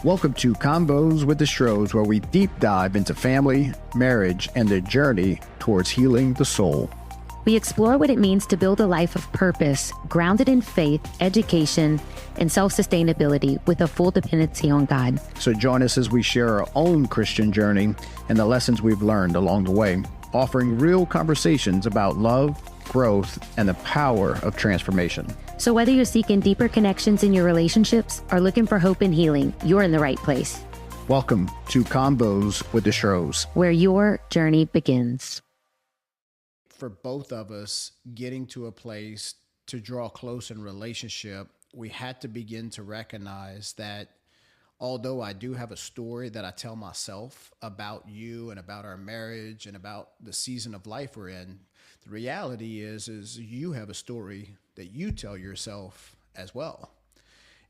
Welcome to Convos with the Stros, where we deep dive into family, marriage, and the journey towards healing the soul. We explore what it means to build a life of purpose, grounded in faith, education, and self-sustainability with a full dependency on God. So join us as we share our own Christian journey and the lessons we've learned along the way, offering real conversations about love, growth, and the power of transformation. So whether you're seeking deeper connections in your relationships or looking for hope and healing, you're in the right place. Welcome to Convos with the Stros, where your journey begins. For both of us, getting to a place to draw close in relationship, we had to begin to recognize that although I do have a story that I tell myself about you and about our marriage and about the season of life we're in, the reality is you have a story that you tell yourself as well.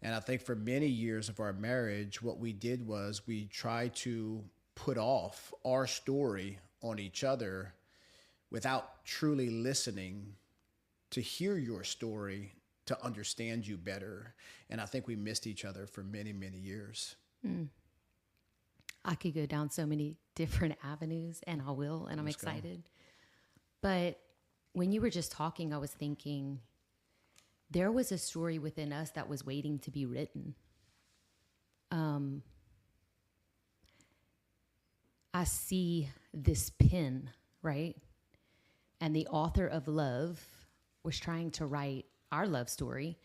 And I think for many years of our marriage, what we did was we tried to put off our story on each other without truly listening to hear your story, to understand you better. And I think we missed each other for many, many years. I could go down so many different avenues, and I will, and I'm excited. But when you were just talking, I was thinking there was a story within us that was waiting to be written. I see this pen, right? And the author of love was trying to write our love story,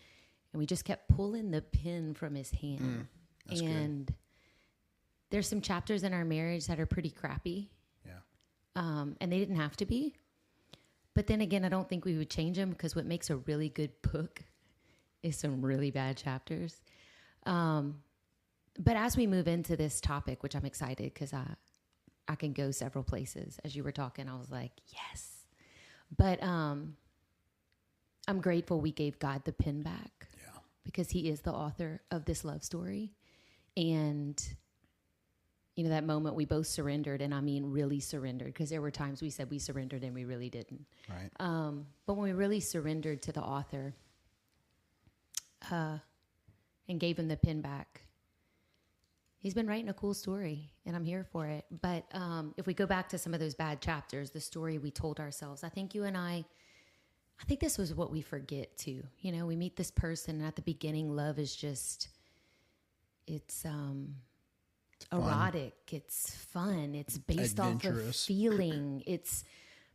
and we just kept pulling the pen from his hand. And good. There's some chapters in our marriage that are pretty crappy. Yeah. And they didn't have to be. But then again, I don't think we would change them, because what makes a really good book is some really bad chapters. But as we move into this topic, which I'm excited because I can go several places. As you were talking, I was like, yes. But I'm grateful we gave God the pen back. Yeah. Because he is the author of this love story. And you know, that moment we both surrendered, and I mean really surrendered, because there were times we said we surrendered and we really didn't. Right. But when we really surrendered to the author and gave him the pen back, he's been writing a cool story, and I'm here for it. But if we go back to some of those bad chapters, the story we told ourselves, I think you and I think this was what we forget too. You know, we meet this person, and at the beginning, love is just, it's erotic, it's fun, it's based off of feeling. It's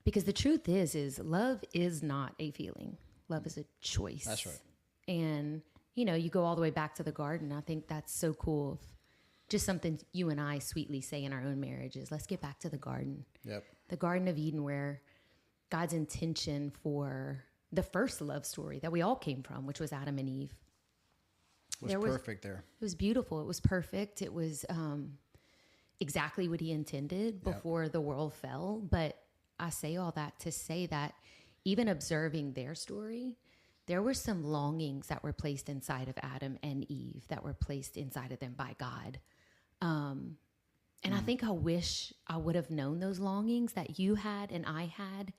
because the truth is love is not a feeling. Love is a choice. That's right. And you know, you go all the way back to the garden. I think that's so cool. Just something you and I sweetly say in our own marriages. Let's get back to the garden. Yep. The Garden of Eden, where God's intention for the first love story that we all came from, which was Adam and Eve, was perfect there. It was beautiful. It was perfect. It was exactly what he intended before the world fell. But I say all that to say that even observing their story, there were some longings that were placed inside of Adam and Eve that were placed inside of them by God. And I think I wish I would have known those longings that you had and I had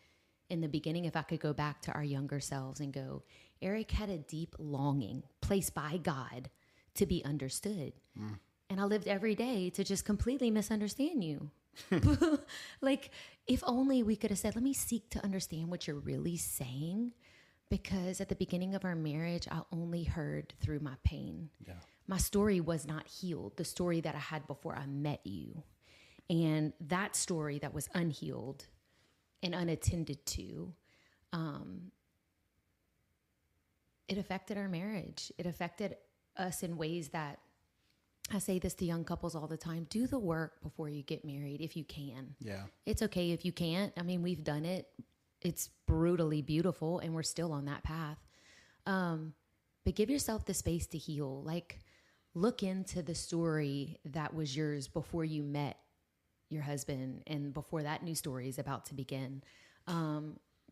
in the beginning. If I could go back to our younger selves and go, Eric had a deep longing placed by God to be understood. And I lived every day to just completely misunderstand you. Like, if only we could have said, let me seek to understand what you're really saying. Because at the beginning of our marriage, I only heard through my pain. Yeah. My story was not healed, the story that I had before I met you. And that story that was unhealed and unattended to, it affected our marriage. It affected us in ways that, I say this to young couples all the time, do the work before you get married if you can. Yeah. It's okay if you can't. I mean, we've done it. It's brutally beautiful, and we're still on that path. But give yourself the space to heal. Like, look into the story that was yours before you met your husband and before that new story is about to begin.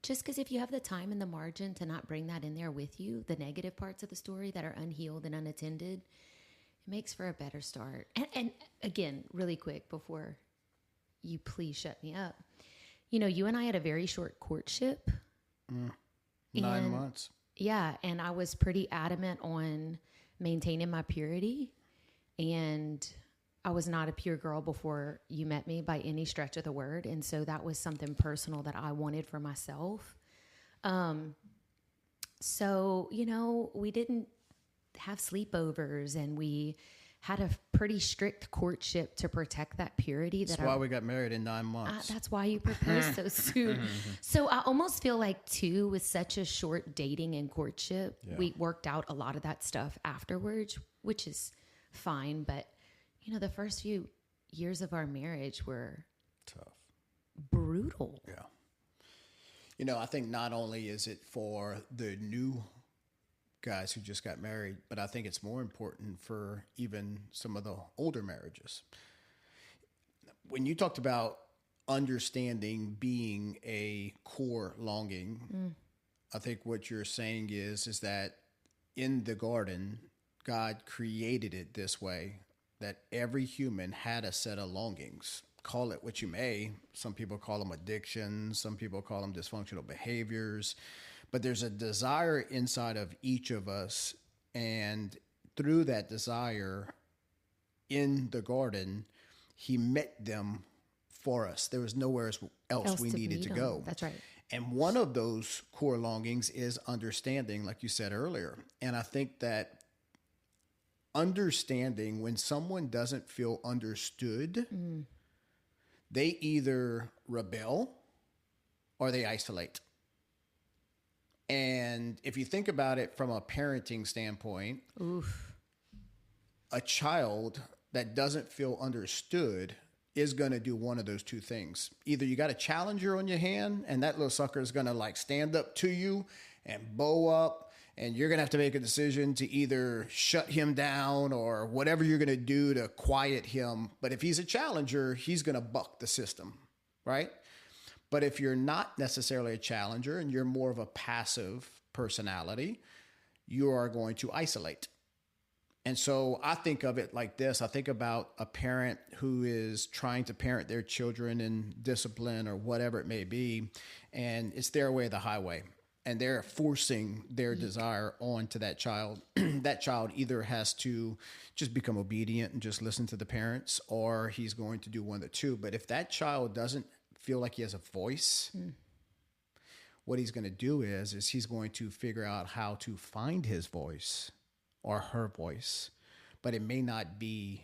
Just because if you have the time and the margin to not bring that in there with you, the negative parts of the story that are unhealed and unattended, it makes for a better start. And again, really quick before you please shut me up. You know, you and I had a very short courtship. 9 months. Yeah. And I was pretty adamant on maintaining my purity. And I was not a pure girl before you met me by any stretch of the word. And so that was something personal that I wanted for myself. So, we didn't have sleepovers, and we had a pretty strict courtship to protect that purity. That's why we got married in 9 months. That's why you proposed so soon. So I almost feel like, too, with such a short dating and courtship, we worked out a lot of that stuff afterwards, which is fine. But the first few years of our marriage were tough, brutal. Yeah. I think not only is it for the new guys who just got married, but I think it's more important for even some of the older marriages. When you talked about understanding being a core longing, I think what you're saying is that in the garden, God created it this way, that every human had a set of longings. Call it what you may. Some people call them addictions. Some people call them dysfunctional behaviors. But there's a desire inside of each of us. And through that desire in the garden, he met them for us. There was nowhere else we needed to go. That's right. And one of those core longings is understanding, like you said earlier. And I think that understanding, when someone doesn't feel understood, they either rebel or they isolate. And if you think about it from a parenting standpoint, a child that doesn't feel understood is going to do one of those two things. Either you got a challenger on your hand, and that little sucker is going to stand up to you and bow up, and you're going to have to make a decision to either shut him down or whatever you're going to do to quiet him. But if he's a challenger, he's going to buck the system, right? But if you're not necessarily a challenger and you're more of a passive personality, you are going to isolate. And so I think of it like this. I think about a parent who is trying to parent their children in discipline or whatever it may be, and it's their way or the highway. And they're forcing their desire onto that child. That child either has to just become obedient and just listen to the parents, or he's going to do one of the two. But if that child doesn't feel like he has a voice, what he's going to do is he's going to figure out how to find his voice or her voice, but it may not be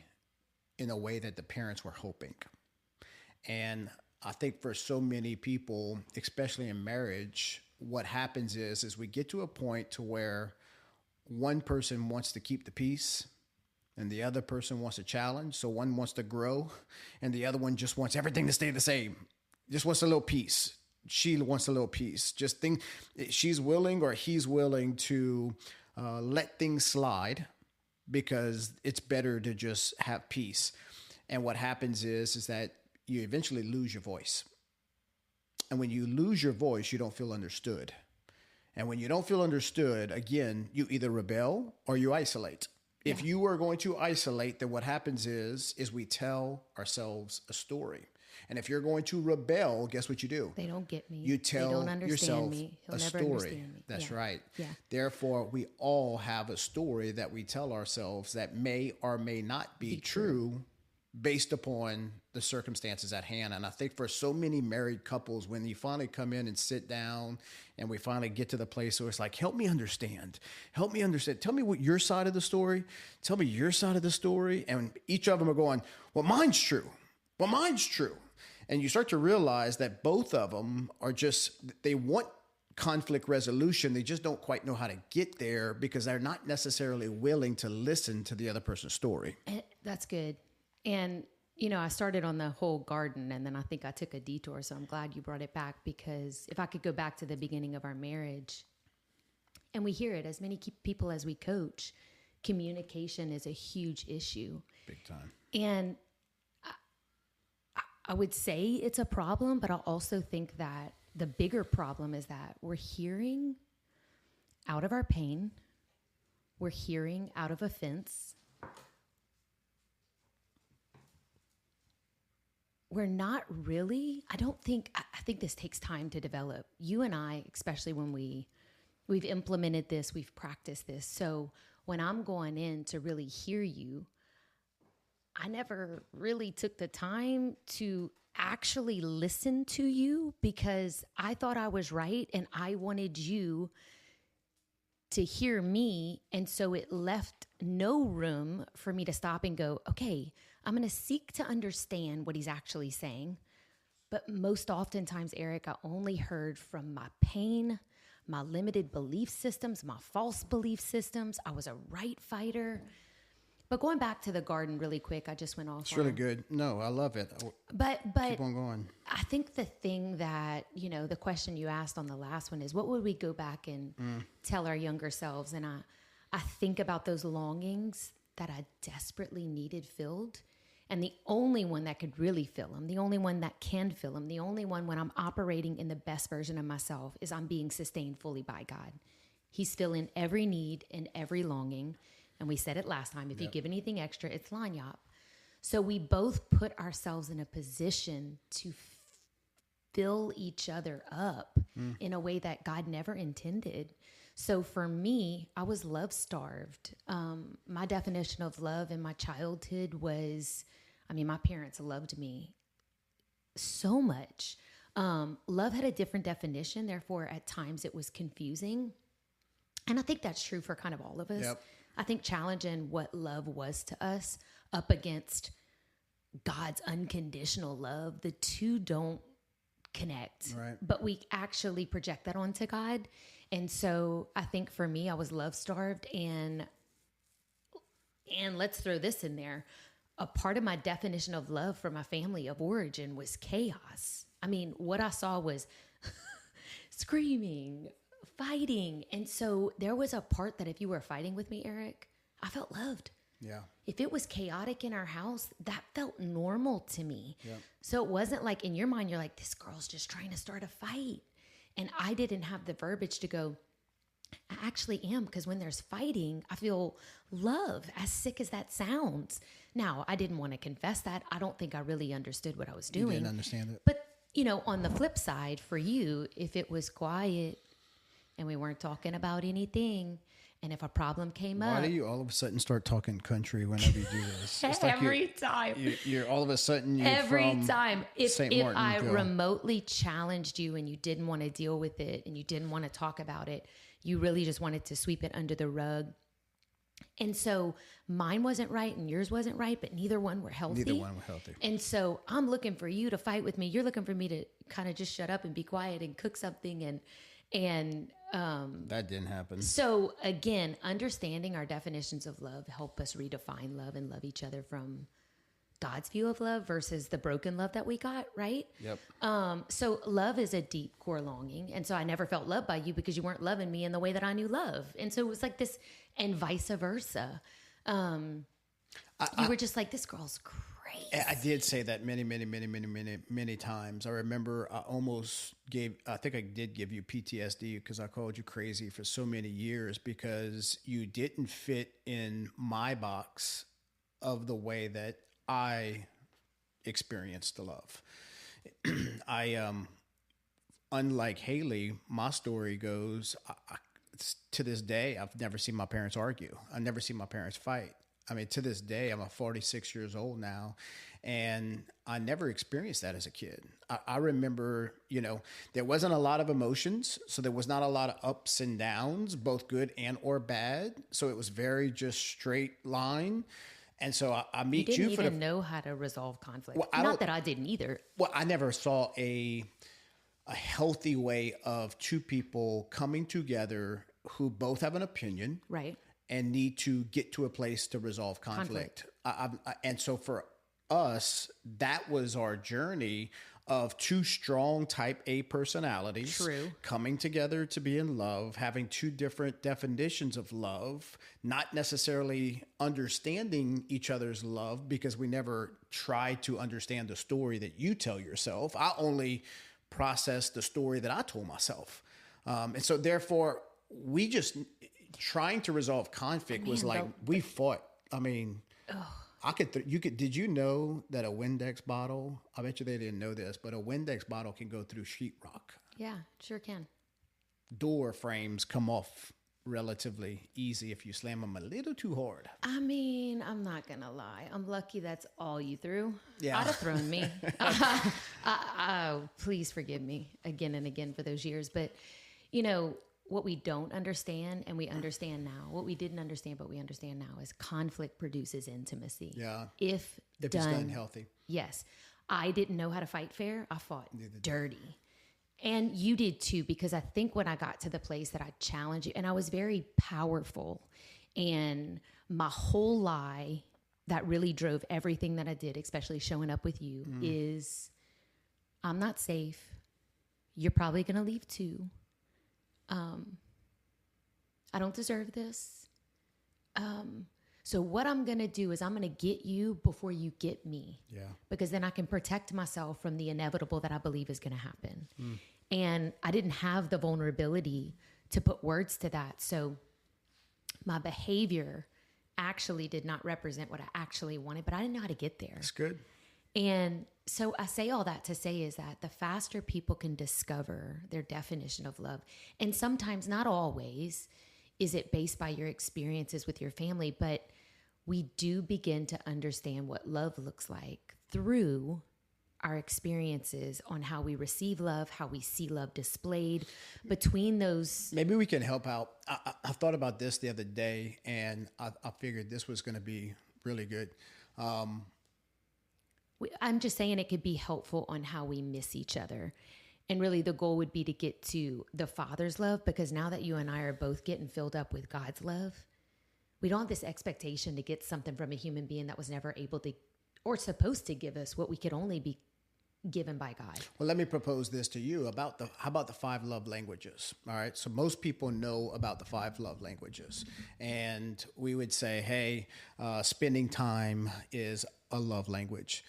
in a way that the parents were hoping. And I think for so many people, especially in marriage, what happens is we get to a point to where one person wants to keep the peace and the other person wants a challenge. So one wants to grow and the other one just wants everything to stay the same. Just wants a little peace. She wants a little peace. Just think she's willing or he's willing to let things slide because it's better to just have peace. And what happens is that you eventually lose your voice. And when you lose your voice, you don't feel understood. And when you don't feel understood, again, you either rebel or you isolate. Yeah. If you are going to isolate, then what happens is we tell ourselves a story. And if you're going to rebel, guess what you do? They don't get me. You tell they don't understand yourself me. He'll a never story. Understand me. That's yeah. right. Yeah. Therefore, we all have a story that we tell ourselves that may or may not be true based upon the circumstances at hand. And I think for so many married couples, when you finally come in and sit down and we finally get to the place where it's like, help me understand. Help me understand. Tell me what your side of the story. Tell me your side of the story. And each of them are going, well, mine's true. Well, mine's true. And you start to realize that both of them are they want conflict resolution. They just don't quite know how to get there because they're not necessarily willing to listen to the other person's story. That's good. And, I started on the whole garden and then I think I took a detour. So I'm glad you brought it back, because if I could go back to the beginning of our marriage, and we hear it as many people as we coach, communication is a huge issue. Big time. And I would say it's a problem, but I also think that the bigger problem is that we're hearing out of our pain. We're hearing out of offense. We're not really, I think this takes time to develop. You and I, especially when we've implemented this, we've practiced this. So when I'm going in to really hear you, I never really took the time to actually listen to you because I thought I was right and I wanted you to hear me. And so it left no room for me to stop and go, okay, I'm going to seek to understand what he's actually saying. But most oftentimes, Eric, I only heard from my pain, my limited belief systems, my false belief systems. I was a right fighter. But going back to the garden really quick, I just went off. It's really good. No, I love it. But Keep on going. I think the thing that, the question you asked on the last one is what would we go back and tell our younger selves? And I think about those longings that I desperately needed filled. And the only one that could really fill them, the only one that can fill them, the only one when I'm operating in the best version of myself is I'm being sustained fully by God. He's filling every need and every longing. And we said it last time, if you give anything extra, it's lanyap. So we both put ourselves in a position to fill each other up in a way that God never intended. So for me, I was love starved. My definition of love in my childhood was, my parents loved me so much. Love had a different definition. Therefore, at times it was confusing. And I think that's true for kind of all of us. Yep. I think challenging what love was to us up against God's unconditional love, the two don't connect. Right. But we actually project that onto God. And so I think for me, I was love starved, and let's throw this in there. A part of my definition of love for my family of origin was chaos. What I saw was screaming, fighting. And so there was a part that if you were fighting with me, Eric, I felt loved. Yeah. If it was chaotic in our house, that felt normal to me. Yeah. So it wasn't like in your mind, you're like, this girl's just trying to start a fight. And I didn't have the verbiage to go, I actually am, because when there's fighting, I feel love, as sick as that sounds. Now, I didn't want to confess that. I don't think I really understood what I was doing. You didn't understand it. But, on the flip side, for you, if it was quiet and we weren't talking about anything, and if a problem came up. Why do you all of a sudden start talking country whenever you do this? It's like every time. You're all of a sudden you're every from time. If St. Martin, I remotely challenged you and you didn't want to deal with it and you didn't want to talk about it, you really just wanted to sweep it under the rug. And so mine wasn't right and yours wasn't right, but neither one were healthy. Neither one were healthy. And so I'm looking for you to fight with me. You're looking for me to kind of just shut up and be quiet and cook something and that didn't happen. So again, understanding our definitions of love help us redefine love and love each other from God's view of love versus the broken love that we got, right? Yep. So love is a deep core longing. And so I never felt loved by you because you weren't loving me in the way that I knew love. And so it was like this, and vice versa. You were just like, this girl's crazy. I did say that many times. I remember I think I did give you PTSD because I called you crazy for so many years because you didn't fit in my box of the way that I experienced the love. Unlike Haley, my story goes, to this day, I've never seen my parents argue. I've never seen my parents fight. To this day, I'm 46 years old now, and I never experienced that as a kid. I remember, there wasn't a lot of emotions, so there was not a lot of ups and downs, both good and or bad. So it was very just straight line. And so I meet you. Didn't even know how to resolve conflict. Well, not that I didn't either. Well, I never saw a healthy way of two people coming together who both have an opinion. Right. And need to get to a place to resolve conflict. And so for us, that was our journey of two strong type A personalities. True. Coming together to be in love, having two different definitions of love, not necessarily understanding each other's love because we never tried to understand the story that you tell yourself. I only processed the story that I told myself. And so therefore, we just... trying to resolve conflict was like we fought. Did you know that a Windex bottle, I bet you they didn't know this, but a Windex bottle can go through sheetrock. Yeah, sure can. Door frames come off relatively easy if you slam them a little too hard. I mean, I'm not going to lie. I'm lucky that's all you threw. Yeah. I'd have thrown me. Please forgive me again and again for those years. But, what we don't understand, and we understand now, what we didn't understand, but we understand now, is conflict produces intimacy. Yeah. If it's done healthy. Yes. I didn't know how to fight fair. I fought dirty. And you did too, because I think when I got to the place that I challenged you, and I was very powerful, and my whole lie that really drove everything that I did, especially showing up with you, is I'm not safe. You're probably going to leave too. I don't deserve this. So what I'm going to do is I'm going to get you before you get me. Yeah. Because then I can protect myself from the inevitable that I believe is going to happen. And I didn't have the vulnerability to put words to that. So my behavior actually did not represent what I actually wanted, but I didn't know how to get there. That's good. And so I say all that to say is that the faster people can discover their definition of love, and sometimes, not always, is it based by your experiences with your family, but we do begin to understand what love looks like through our experiences on how we receive love, how we see love displayed between those. Maybe we can help out. I thought about this the other day, and I figured this was going to be really good. I'm just saying it could be helpful on how we miss each other. And really the goal would be to get to the Father's love, because now that you and I are both getting filled up with God's love, we don't have this expectation to get something from a human being that was never able to or supposed to give us what we could only be given by God. Well, let me propose this to you how about the 5 love languages? All right. So most people know about the 5 love languages, and we would say, hey, spending time is a love language.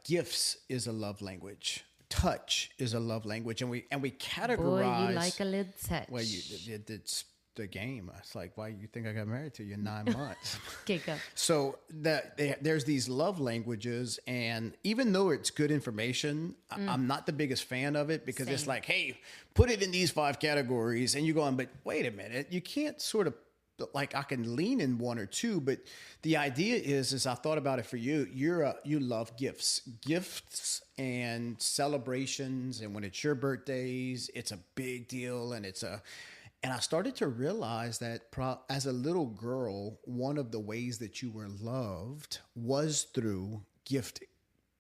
Gifts is a love language. Touch is a love language, and we categorize. Boy, you like a little touch. Well, it's the game. It's like, why you think I got married to you in 9 months? Okay, go. So there's these love languages, and even though it's good information, I'm not the biggest fan of it, because it's like, hey, put it in these 5 categories, and you're going, but wait a minute, you can't sort of, like, I can lean in 1 or 2, but the idea is I thought about it for you. You love gifts and celebrations, and when it's your birthdays, it's a big deal, and I started to realize that as a little girl, one of the ways that you were loved was through gift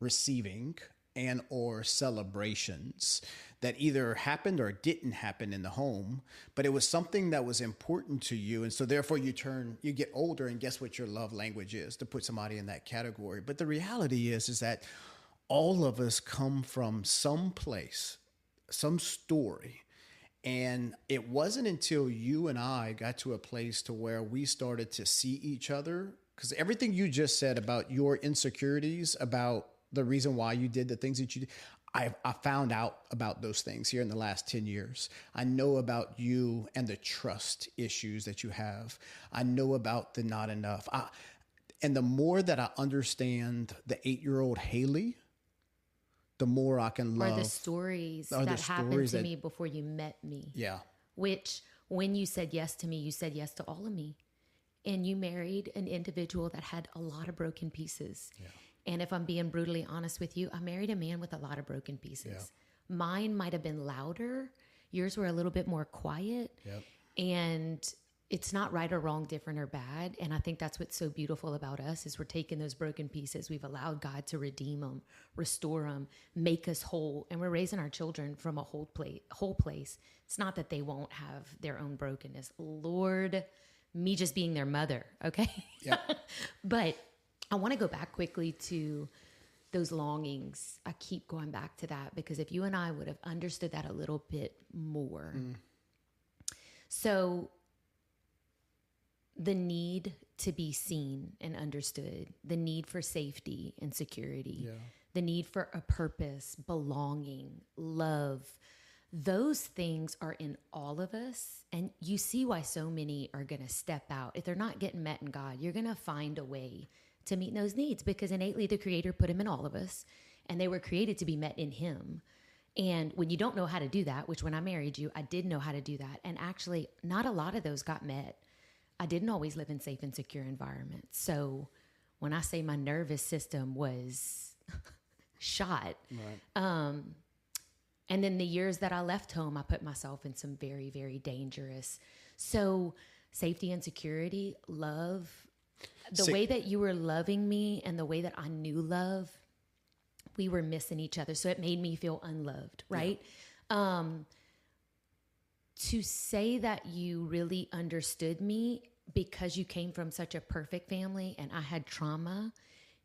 receiving and or celebrations that either happened or didn't happen in the home, but it was something that was important to you. And so therefore you get older, and guess what your love language is, to put somebody in that category. But the reality is that all of us come from some place, some story. And it wasn't until you and I got to a place to where we started to see each other, because everything you just said about your insecurities, about the reason why you did the things that you did, I found out about those things here in the last 10 years. I know about you and the trust issues that you have. I know about the not enough. And the more that I understand the 8-year-old Haley, the more I can love. Or the stories that happened to me before you met me. Yeah. Which, when you said yes to me, you said yes to all of me. And you married an individual that had a lot of broken pieces. Yeah. And if I'm being brutally honest with you, I married a man with a lot of broken pieces. Yeah. Mine might have been louder. Yours were a little bit more quiet. Yep. And it's not right or wrong, different or bad. And I think that's what's so beautiful about us, is we're taking those broken pieces. We've allowed God to redeem them, restore them, make us whole. And we're raising our children from a whole place. It's not that they won't have their own brokenness. Lord, me just being their mother. Okay. Yeah. But I want to go back quickly to those longings. I keep going back to that, because if you and I would have understood that a little bit more. So the need to be seen and understood, the need for safety and security, the need for a purpose, belonging, love, those things are in all of us. And you see why so many are going to step out. If they're not getting met in God, you're going to find a way to meet those needs, because innately the Creator put them in all of us, and they were created to be met in Him. And when you don't know how to do that, which when I married you, I did know how to do that. And actually, not a lot of those got met. I didn't always live in safe and secure environments. So when I say my nervous system was shot, Right. and then the years that I left home, I put myself in some very, very dangerous. So safety and security, love, the way that you were loving me and the way that I knew love, we were missing each other. So it made me feel unloved, right? Yeah. To say that you really understood me because you came from such a perfect family and I had trauma,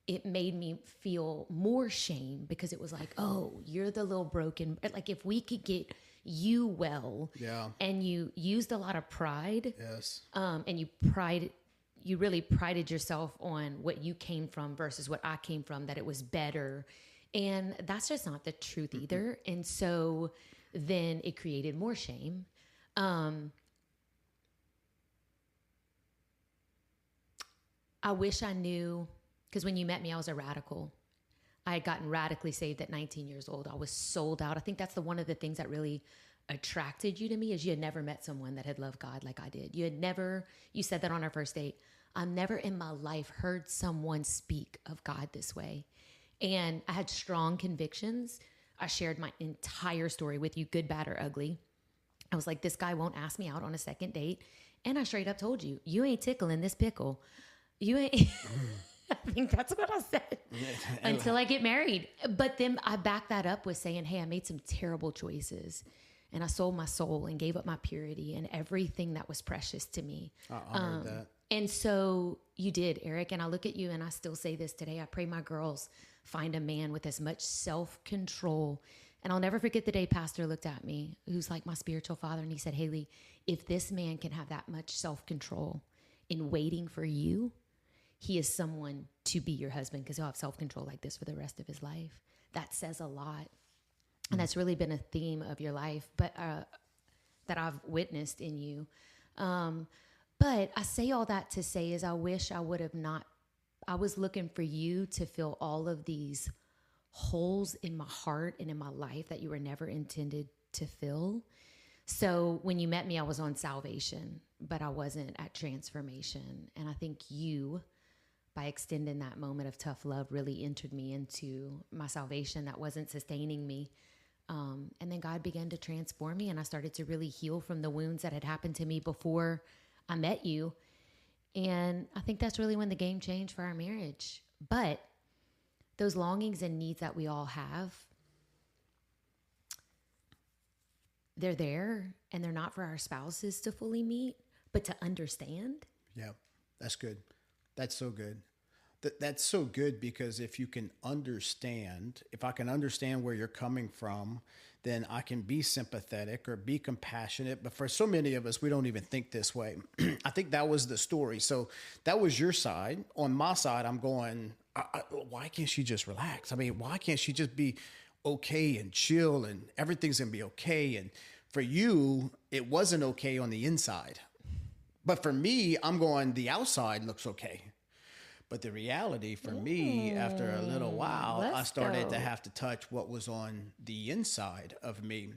it made me feel more shame because it was like, oh, you're the little broken, like if we could get you well, Yeah. and you used a lot of pride, Yes. and you really prided yourself on what you came from versus what I came from, that it was better. And that's just not the truth either. And so then it created more shame. I wish I knew, because when you met me, I was a radical. I had gotten radically saved at 19 years old. I was sold out. I think that's one of the things that really attracted you to me, is you had never met someone that had loved God like I did. You said that on our first date. I never in my life heard someone speak of God this way. And I had strong convictions. I shared my entire story with you, good, bad, or ugly. I was like, this guy won't ask me out on a second date. And I straight up told you, you ain't tickling this pickle. You ain't. I think that's what I said until I get married. But then I backed that up with saying, hey, I made some terrible choices and I sold my soul and gave up my purity and everything that was precious to me. I honored that. And so you did, Eric. And I look at you and I still say this today. I pray my girls find a man with as much self-control. And I'll never forget the day Pastor looked at me, who's like my spiritual father. And he said, Haley, if this man can have that much self-control in waiting for you, he is someone to be your husband, because he'll have self-control like this for the rest of his life. That says a lot. And that's really been a theme of your life, but that I've witnessed in you. But I say all that to say is I wish I would have not. I was looking for you to fill all of these holes in my heart and in my life that you were never intended to fill. So when you met me, I was on salvation, but I wasn't at transformation. And I think you, by extending that moment of tough love, really entered me into my salvation that wasn't sustaining me. And then God began to transform me, and I started to really heal from the wounds that had happened to me before I met you. And I think that's really when the game changed for our marriage. But those longings and needs that we all have, they're there, and they're not for our spouses to fully meet, but to understand. Yeah, that's good. That's so good. That's so good, because if you can understand, if I can understand where you're coming from, then I can be sympathetic or be compassionate. But for so many of us, we don't even think this way. I think that was the story. So that was your side. On my side, I'm going, why can't she just relax? I mean, why can't she just be okay and chill and everything's going to be okay? And for you, it wasn't okay on the inside. But for me, I'm going, the outside looks okay. But the reality for me, after a little while, I started to have to touch what was on the inside of me.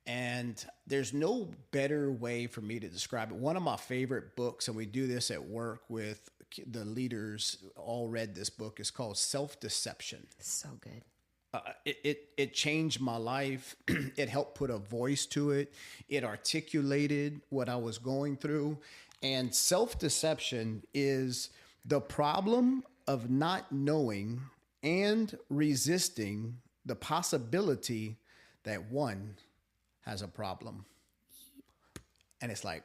And there's no better way for me to describe it. One of my favorite books, and we do this at work with the leaders, all read this book, is called Self-Deception. So good. It changed my life. It helped put a voice to it. It articulated what I was going through. And self-deception is the problem of not knowing and resisting the possibility that one has a problem. And it's like,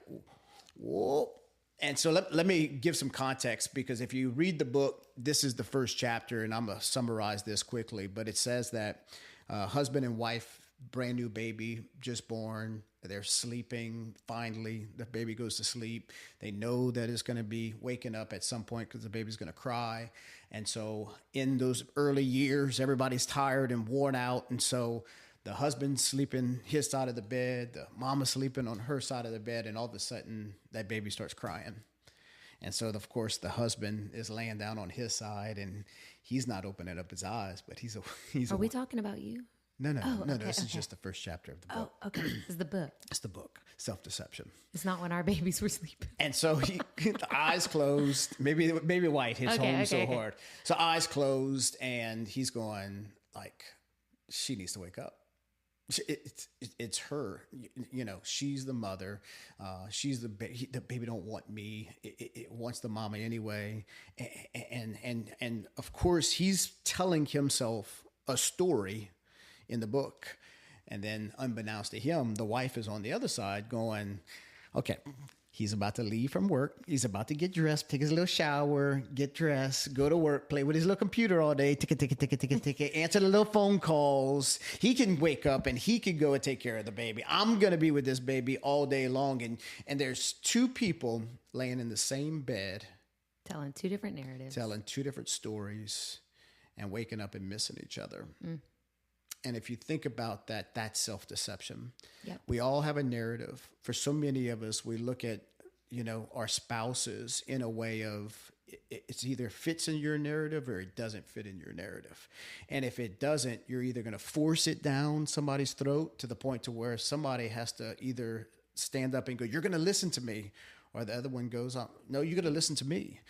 whoa. And so let me give some context, because if you read the book, this is the first chapter, and I'm going to summarize this quickly. But it says that husband and wife, brand new baby, just born. They're sleeping. Finally, the baby goes to sleep. They know that it's going to be waking up at some point because the baby's going to cry. And so in those early years, everybody's tired and worn out. And so the husband's sleeping his side of the bed, the mama's sleeping on her side of the bed, and all of a sudden that baby starts crying. And so, of course, the husband is laying down on his side, and he's not opening up his eyes, but he's Are we talking about you? Oh, okay, This is okay. just the first chapter of the book. Oh, okay. This is the book. It's the book, Self-Deception. It's not when our babies were sleeping. And so the eyes closed. Maybe White hits home so hard. So eyes closed, and he's going like, she needs to wake up. It's her. You know, she's the mother. She's the baby. The baby don't want me. It wants the mama anyway. And of course, he's telling himself a story in the book. And then unbeknownst to him, the wife is on the other side going, okay, he's about to leave from work. He's about to get dressed, take his little shower, get dressed, go to work, play with his little computer all day, ticket, answer the little phone calls. He can wake up and he can go and take care of the baby. I'm going to be with this baby all day long. And there's two people laying in the same bed. Telling two different narratives. Telling two different stories and waking up and missing each other. Mm. And if you think about that, that's self-deception. Yep. We all have a narrative. For so many of us, we look at, you know, our spouses in a way of it's either fits in your narrative or it doesn't fit in your narrative. And if it doesn't, you're either going to force it down somebody's throat to the point to where somebody has to either stand up and go, you're going to listen to me, or the other one goes, no, you're going to listen to me.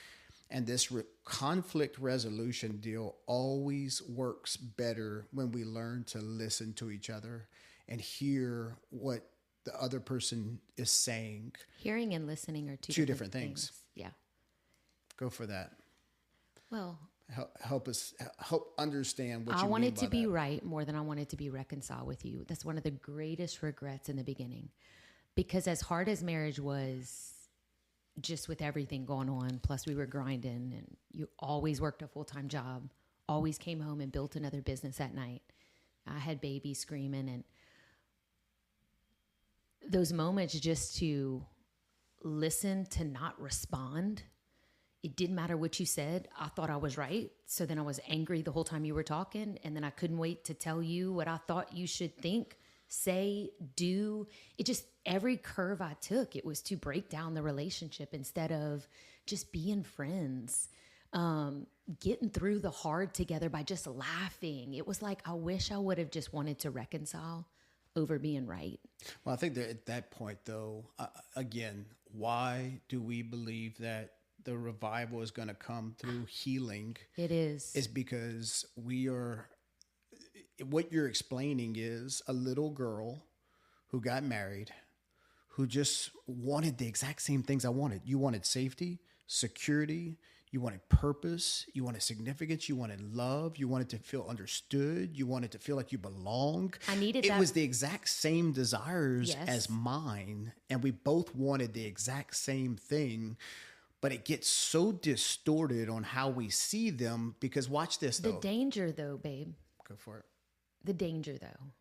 And this conflict resolution deal always works better when we learn to listen to each other and hear what the other person is saying. Hearing and listening are two different things. Yeah. Go for that. Well, help understand what you mean by that. I wanted to be right more than I wanted to be reconciled with you. That's one of the greatest regrets in the beginning. Because as hard as marriage was, just with everything going on, plus we were grinding, and you always worked a full-time job, always came home and built another business at night. I had babies screaming, and those moments just to listen, to not respond. It didn't matter what you said. I thought I was right. So then I was angry the whole time you were talking, and then I couldn't wait to tell you what I thought you should think, say, do. It just, every curve I took, it was to break down the relationship instead of just being friends, getting through the hard together by just laughing. It was like, I wish I would have just wanted to reconcile over being right. Well, I think that at that point, though, again, why do we believe that the revival is going to come through healing? It is. Is because what you're explaining is a little girl who got married, who just wanted the exact same things I wanted. You wanted safety, security, you wanted purpose, you wanted significance, you wanted love, you wanted to feel understood, you wanted to feel like you belong. I needed that. It was the exact same desires as mine, and we both wanted the exact same thing. But it gets so distorted on how we see them because watch this, though. The danger, though, babe. Go for it. The danger, though,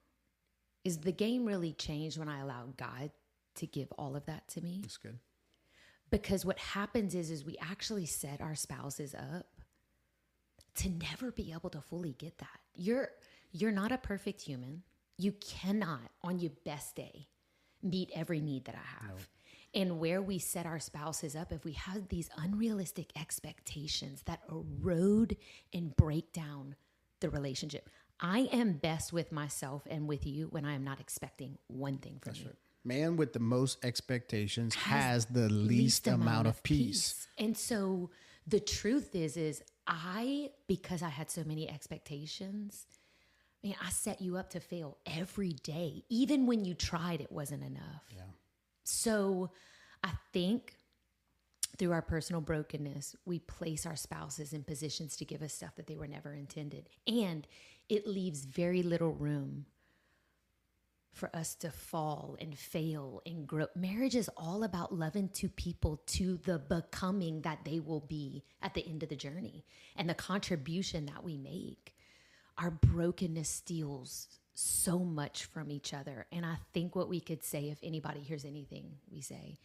is the game really changed when I allowed God to give all of that to me. That's good. Because what happens is we actually set our spouses up to never be able to fully get that. You're not a perfect human. You cannot, on your best day, meet every need that I have. Nope. And where we set our spouses up, if we have these unrealistic expectations that erode and break down the relationship. I am best with myself and with you when I am not expecting one thing from you. Right. Man with the most expectations has the least amount of peace. And so the truth is because I had so many expectations, man, I set you up to fail every day. Even when you tried, it wasn't enough. Yeah. So I think through our personal brokenness, we place our spouses in positions to give us stuff that they were never intended. And it leaves very little room for us to fall and fail and grow. Marriage is all about loving two people to the becoming that they will be at the end of the journey and the contribution that we make. Our brokenness steals so much from each other. And I think what we could say, if anybody hears anything we say,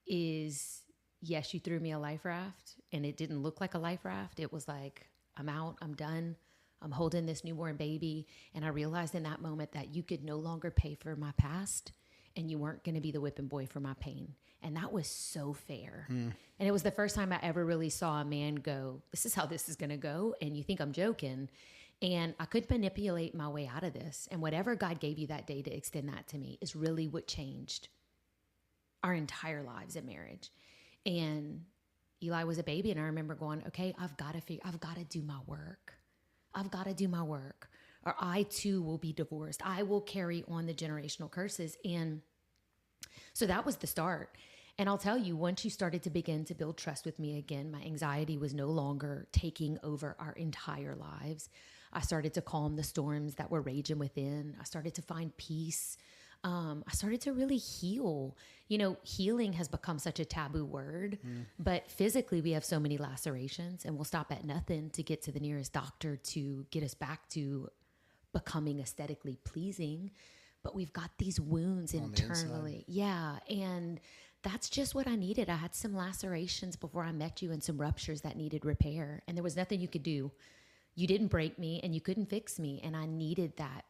is, yes, you threw me a life raft and it didn't look like a life raft. It was like, I'm out, I'm done. I'm holding this newborn baby. And I realized in that moment that you could no longer pay for my past and you weren't going to be the whipping boy for my pain. And that was so fair. And it was the first time I ever really saw a man go, this is how this is going to go. And you think I'm joking. And I could manipulate my way out of this. And whatever God gave you that day to extend that to me is really what changed our entire lives in marriage. And Eli was a baby, and I remember going, okay, I've got to do my work. I've got to do my work, or I too will be divorced. I will carry on the generational curses. And so that was the start. And I'll tell you, once you started to begin to build trust with me again, my anxiety was no longer taking over our entire lives. I started to calm the storms that were raging within. I started to find peace. I started to really heal. You know, healing has become such a taboo word, but physically we have so many lacerations, and we'll stop at nothing to get to the nearest doctor to get us back to becoming aesthetically pleasing. But we've got these wounds internally. Yeah. And that's just what I needed. I had some lacerations before I met you and some ruptures that needed repair. And there was nothing you could do. You didn't break me and you couldn't fix me. And I needed that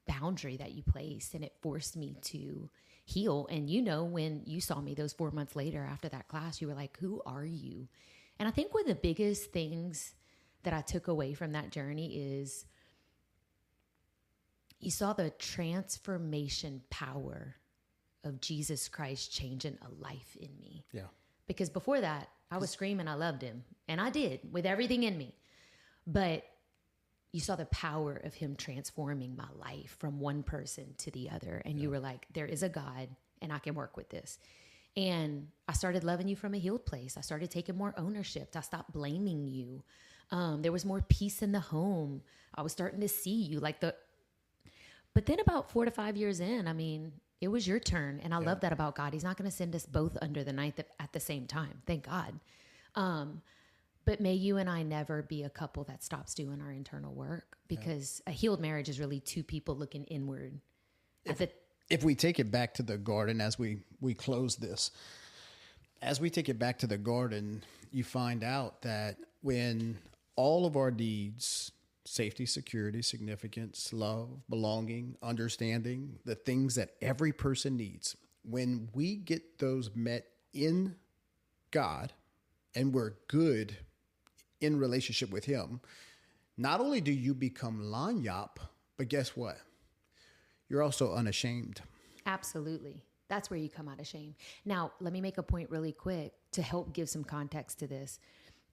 boundary that you placed, and it forced me to heal. And you know, when you saw me those 4 months later after that class, you were like, who are you? And I think one of the biggest things that I took away from that journey is you saw the transformation power of Jesus Christ changing a life in me. Yeah. Because before that, I was screaming I loved him. And I did, with everything in me. But you saw the power of him transforming my life from one person to the other. And you were like, there is a God, and I can work with this. And I started loving you from a healed place. I started taking more ownership. I stopped blaming you. There was more peace in the home. I was starting to see you but then about 4 to 5 years in, I mean, it was your turn. And I love that about God. He's not going to send us both under the knife at the same time. Thank God. But may you and I never be a couple that stops doing our internal work, because a healed marriage is really two people looking inward. If we take it back to the garden as we close this, as we take it back to the garden, you find out that when all of our needs, safety, security, significance, love, belonging, understanding, the things that every person needs, when we get those met in God and we're good in relationship with him, not only do you become lanyap, but guess what? You're also unashamed. Absolutely. That's where you come out of shame. Now, let me make a point really quick to help give some context to this.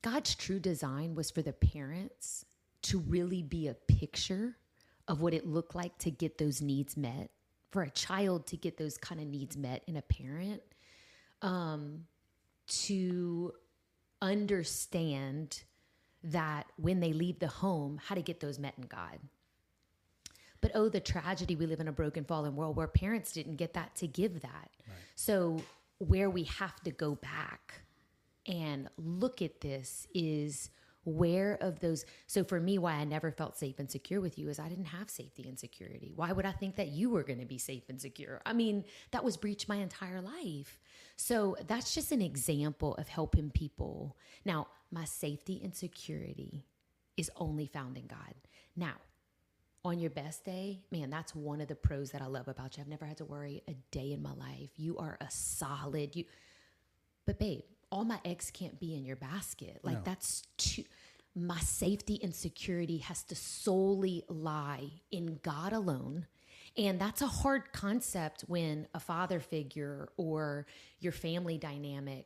God's true design was for the parents to really be a picture of what it looked like to get those needs met, for a child to get those kind of needs met in a parent, to understand that when they leave the home, how to get those met in God. But oh, the tragedy, we live in a broken, fallen world where parents didn't get that to give that. Right. So where we have to go back and look at this is where of those. So for me, why I never felt safe and secure with you is I didn't have safety and security. Why would I think that you were going to be safe and secure? I mean, that was breached my entire life. So that's just an example of helping people. Now, my safety and security is only found in God. Now, on your best day, man, that's one of the pros that I love about you. I've never had to worry a day in my life. You are a solid, but babe, all my eggs can't be in your basket. Like, no. That's too, my safety and security has to solely lie in God alone. And that's a hard concept when a father figure or your family dynamic.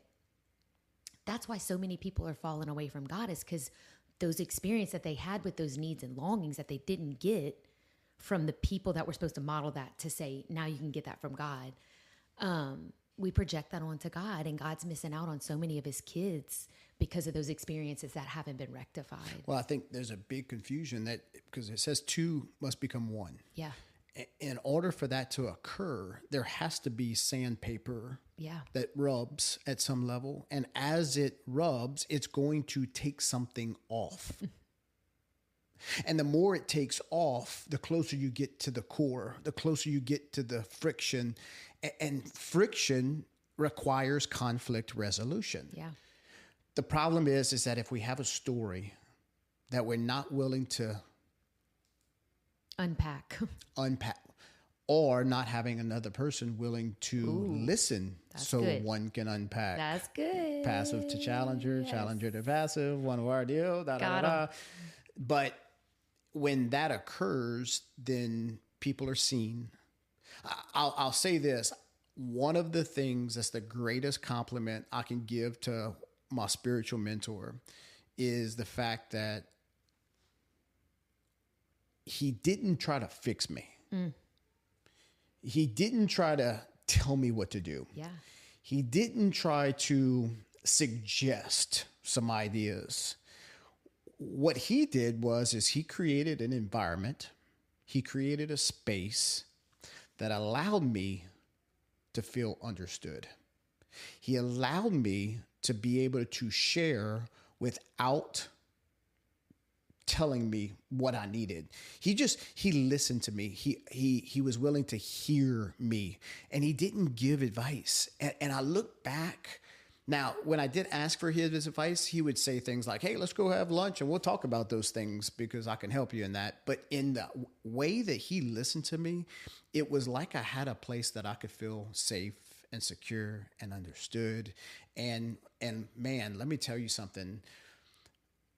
That's why so many people are falling away from God, is because those experiences that they had with those needs and longings that they didn't get from the people that were supposed to model that to say, now you can get that from God. We project that onto God, and God's missing out on so many of his kids because of those experiences that haven't been rectified. Well, I think there's a big confusion that, because it says two must become one. Yeah. In order for that to occur, there has to be sandpaper that rubs at some level. And as it rubs, it's going to take something off. And the more it takes off, the closer you get to the core, the closer you get to the friction. And friction requires conflict resolution. Yeah. The problem is that if we have a story that we're not willing to unpack, or not having another person willing to listen so good. One can unpack. That's good. Passive to challenger, yes. Challenger to passive, one word deal, da, da, da, da. But when that occurs, then people are seen. I'll say this. One of the things that's the greatest compliment I can give to my spiritual mentor is the fact that he didn't try to fix me. He didn't try to tell me what to do. Yeah. He didn't try to suggest some ideas. What he did is he created an environment. He created a space that allowed me to feel understood. He allowed me to be able to share without telling me what I needed. He listened to me. He was willing to hear me, and he didn't give advice. And I look back now, when I did ask for his advice, he would say things like, "Hey, let's go have lunch and we'll talk about those things because I can help you in that." But in the way that he listened to me, it was like I had a place that I could feel safe and secure and understood. And man, let me tell you something.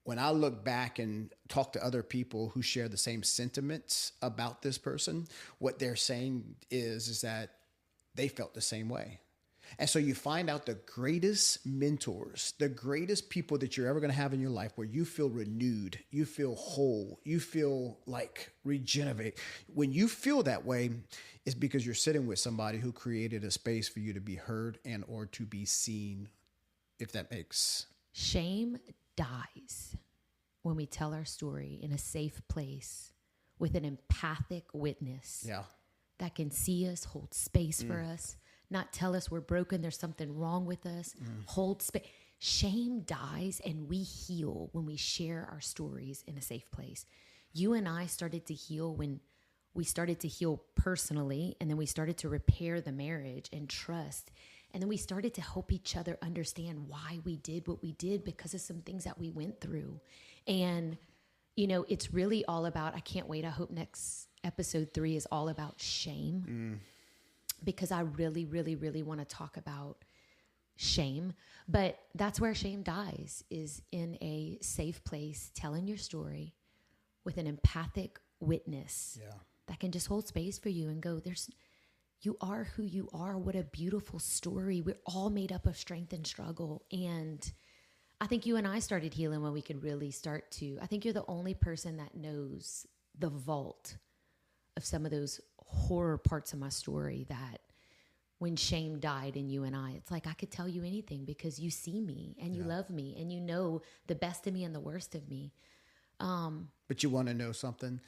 When I look back and talk to other people who share the same sentiments about this person, what they're saying is that they felt the same way. And so you find out the greatest mentors, the greatest people that you're ever going to have in your life where you feel renewed, you feel whole, you feel like regenerate. When you feel that way, it's because you're sitting with somebody who created a space for you to be heard and or to be seen, if that makes. Shame dies when we tell our story in a safe place with an empathic witness that can see us, hold space for us, not tell us we're broken, there's something wrong with us, hold space. Shame dies and we heal when we share our stories in a safe place. You and I started to heal when we started to heal personally, and then we started to repair the marriage and trust. And then we started to help each other understand why we did what we did because of some things that we went through. And, you know, it's really all about, I can't wait. I hope next episode 3 is all about shame. Because I really, really, really want to talk about shame. But that's where shame dies, is in a safe place, telling your story with an empathic witness that can just hold space for you and go, you are who you are. What a beautiful story. We're all made up of strength and struggle. And I think you and I started healing when we could really start to, I think you're the only person that knows the vault of some of those horror parts of my story that when shame died in you and I, it's like I could tell you anything because you see me and you love me and you know the best of me and the worst of me. But you want to know something?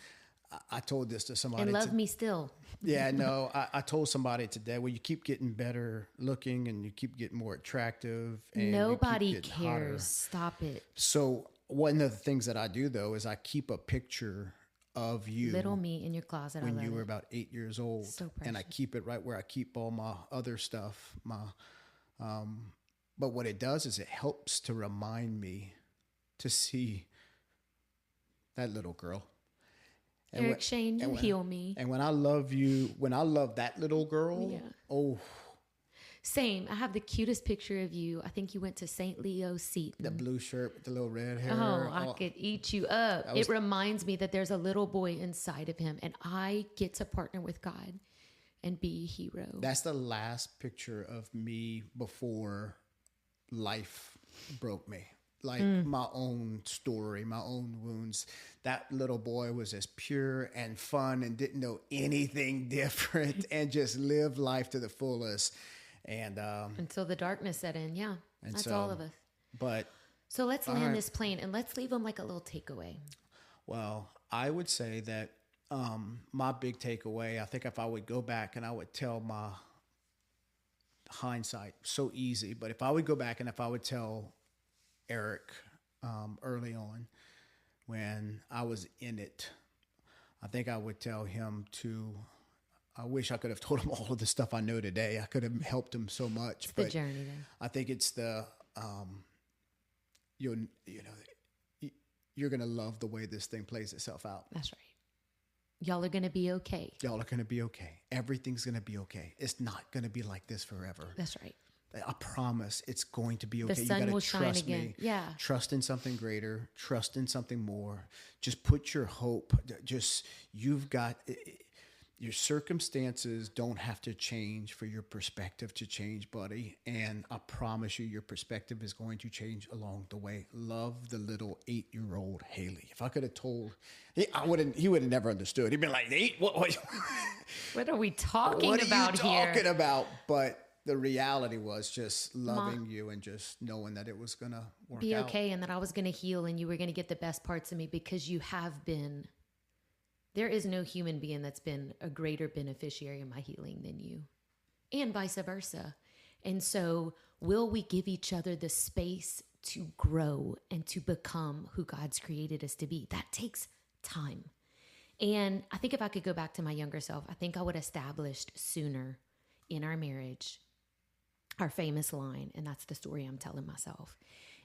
I told this to somebody. And love me still. Yeah, no, I told somebody today, well, you keep getting better looking and you keep getting more attractive. And nobody cares. Hotter. Stop it. So one of the things that I do, though, is I keep a picture of you. Little me in your closet. When you were about 8 years old. So precious. And I keep it right where I keep all my other stuff. But what it does is it helps to remind me to see that little girl. And Eric Shane, you heal me. And when I love that little girl, Same. I have the cutest picture of you. I think you went to St. Leo Seton. The blue shirt with the little red hair. I could eat you up. It reminds me that there's a little boy inside of him, and I get to partner with God and be a hero. That's the last picture of me before life broke me. Like my own story, my own wounds. That little boy was as pure and fun and didn't know anything different and just lived life to the fullest. And until the darkness set in, that's all of us. But so let's land this plane and let's leave them like a little takeaway. Well, I would say that my big takeaway, I think if I would go back and I would tell my hindsight, so easy, but if I would go back and if I would tell Eric early on when I was in it, I think I would tell him I wish I could have told him all of the stuff I know today. I could have helped him so much. It's the journey then. I think it's you're going to love the way this thing plays itself out. That's right. Y'all are going to be okay. Y'all are going to be okay. Everything's going to be okay. It's not going to be like this forever. That's right. I promise it's going to be The okay. You sun got to will shine trust again. me. Yeah. Trust in something greater. Trust in something more. Just put your hope. Just, you've got, your circumstances don't have to change for your perspective to change, buddy. And I promise you, your perspective is going to change along the way. Love the little 8-year-old Haley. If I could have told, he would have never understood. He'd been like, "8? What are we talking what about are you talking here? about?" But the reality was just loving you and just knowing that it was going to work Be out. okay, and that I was going to heal, and you were going to get the best parts of me because you have been. There is no human being that's been a greater beneficiary of my healing than you, and vice versa. And so, will we give each other the space to grow and to become who God's created us to be? That takes time. And I think if I could go back to my younger self, I think I would have established sooner in our marriage our famous line, and that's the story I'm telling myself.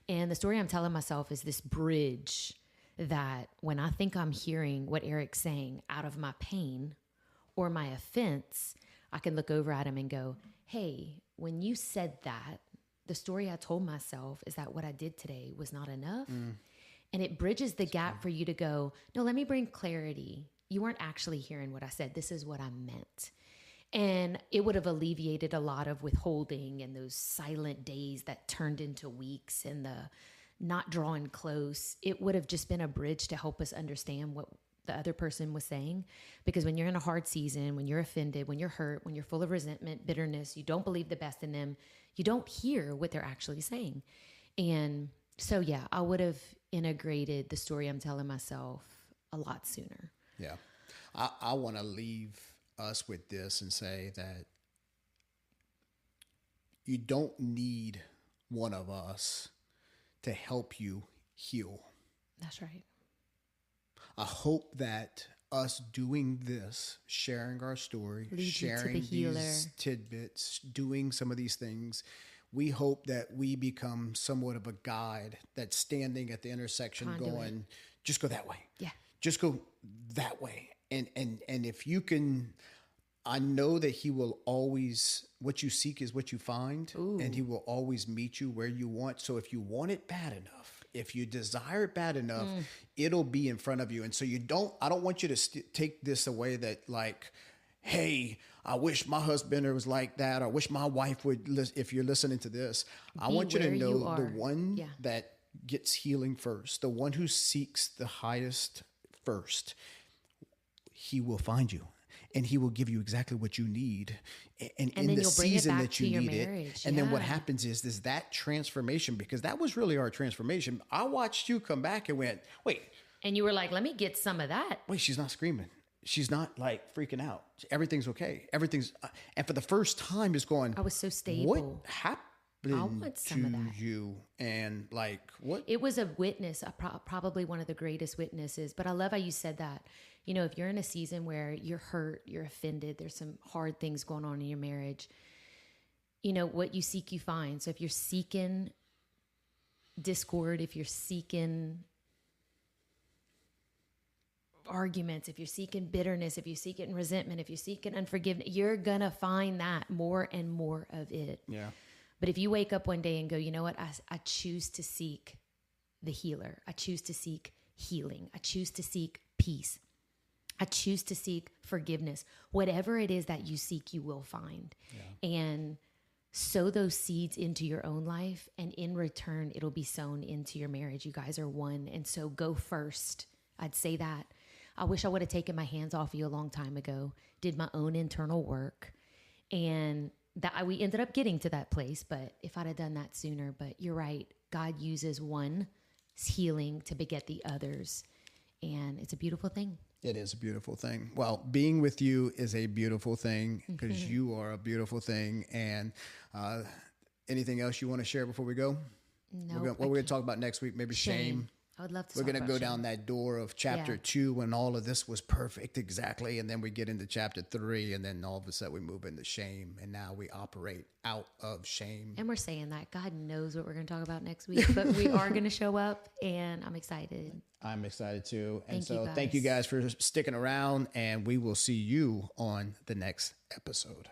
And the story I'm telling myself is this bridge that when I think I'm hearing what Eric's saying out of my pain or my offense, I can look over at him and go, hey, when you said that, the story I told myself is that what I did today was not enough. And it bridges the gap for you to go, no, let me bring clarity. You weren't actually hearing what I said. This is what I meant. And it would have alleviated a lot of withholding and those silent days that turned into weeks and the not drawing close. It would have just been a bridge to help us understand what the other person was saying. Because when you're in a hard season, when you're offended, when you're hurt, when you're full of resentment, bitterness, you don't believe the best in them, you don't hear what they're actually saying. And so, yeah, I would have integrated the story I'm telling myself a lot sooner. Yeah. I want to leave us with this and say that you don't need one of us to help you heal. That's right. I hope that us doing this, sharing our story, Lead sharing these tidbits, doing some of these things, we hope that we become somewhat of a guide that's standing at the intersection going, just go that way. Yeah. Just go that way. And if you can, I know that he will always, what you seek is what you find. Ooh. And he will always meet you where you want. So if you want it bad enough, if you desire it bad enough, it'll be in front of you. And so I don't want you to take this away that like, hey, I wish my husband was like that. I wish my wife would, if you're listening to this, I want you to know the one that gets healing first, the one who seeks the highest first, he will find you. And he will give you exactly what you need. And in the season that you need it. And then what happens is that transformation, because that was really our transformation. I watched you come back and went, wait. And you were like, let me get some of that. Wait, she's not screaming. She's not like freaking out. Everything's okay. Everything's, and for the first time it's going, I was so stable. What happened to you? And like, what? It was a witness, probably one of the greatest witnesses. But I love how you said that. You know, if you're in a season where you're hurt, you're offended, there's some hard things going on in your marriage, you know, what you seek, you find. So if you're seeking discord, if you're seeking arguments, if you're seeking bitterness, if you're seeking resentment, if you're seeking unforgiveness, you're going to find that more and more of it. Yeah. But if you wake up one day and go, you know what, I choose to seek the healer. I choose to seek healing. I choose to seek peace. I choose to seek forgiveness. Whatever it is that you seek, you will find. Yeah. And sow those seeds into your own life. And in return, it'll be sown into your marriage. You guys are one. And so go first. I'd say that. I wish I would have taken my hands off you a long time ago, did my own internal work. And that we ended up getting to that place. But if I'd have done that sooner, but you're right. God uses one healing to beget the others. And it's a beautiful thing. It is a beautiful thing. Well, being with you is a beautiful thing because you are a beautiful thing. And anything else you want to share before we go? No. What we're going to talk about next week? Maybe shame. I would love to. We're going to go down that door of chapter 2 when all of this was perfect, exactly. And then we get into chapter 3 and then all of a sudden we move into shame. And now we operate out of shame. And we're saying that God knows what we're going to talk about next week, but we are going to show up and I'm excited. I'm excited too. And thank you guys for sticking around and we will see you on the next episode.